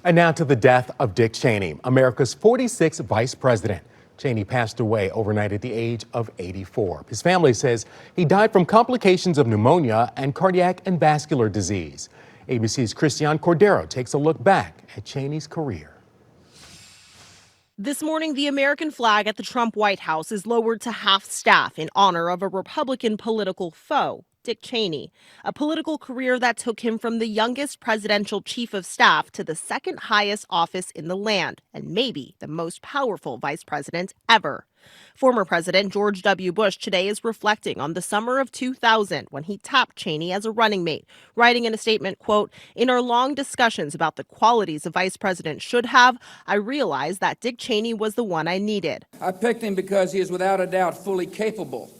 And now to the death of Dick Cheney, America's 46th vice president. Cheney passed away overnight at the age of 84. His family says he died from complications of pneumonia and cardiac and vascular disease. ABC's Christian Cordero takes a look back at Cheney's career. This morning, the American flag at the Trump White House is lowered to half-staff in honor of a Republican political foe, Dick Cheney, a political career that took him from the youngest presidential chief of staff to the second highest office in the land, and maybe the most powerful vice president ever. Former President George W. Bush today is reflecting on the summer of 2000 when he tapped Cheney as a running mate, writing in a statement, quote, "In our long discussions about the qualities a vice president should have, I realized that Dick Cheney was the one I needed. I picked him because he is without a doubt fully capable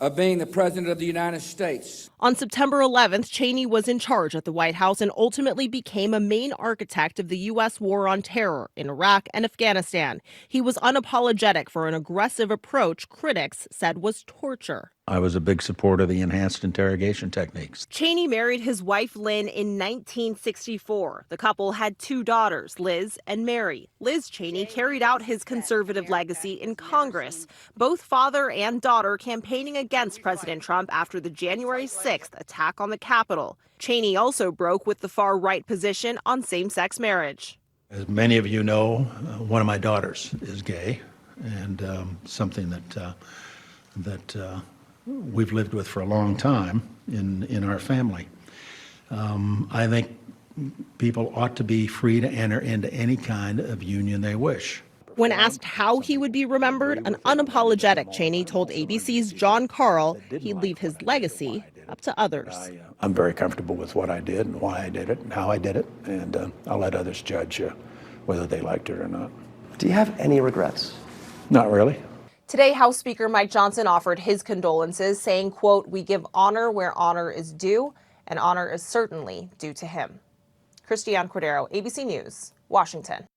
of being the President of the United States." On September 11th, Cheney was in charge at the White House and ultimately became a main architect of the U.S. war on terror in Iraq and Afghanistan. He was unapologetic for an aggressive approach critics said was torture. I was a big supporter of the enhanced interrogation techniques. Cheney married his wife Lynn in 1964. The couple had two daughters, Liz and Mary. Liz Cheney carried out his conservative legacy in Congress, both father and daughter campaigning against President Trump after the January 6th attack on the Capitol. Cheney also broke with the far-right position on same-sex marriage. As many of you know, one of my daughters is gay, and something that we've lived with for a long time in our family. I think people ought to be free to enter into any kind of union they wish. When asked how he would be remembered, an unapologetic Cheney told ABC's John Carl he'd leave his legacy up to others. I'm very comfortable with what I did and why I did it and how I did it, and I'll let others judge whether they liked it or not. Do you have any regrets? Not really. Today, House Speaker Mike Johnson offered his condolences, saying, quote, "We give honor where honor is due, and honor is certainly due to him." Christian Cordero, ABC News, Washington.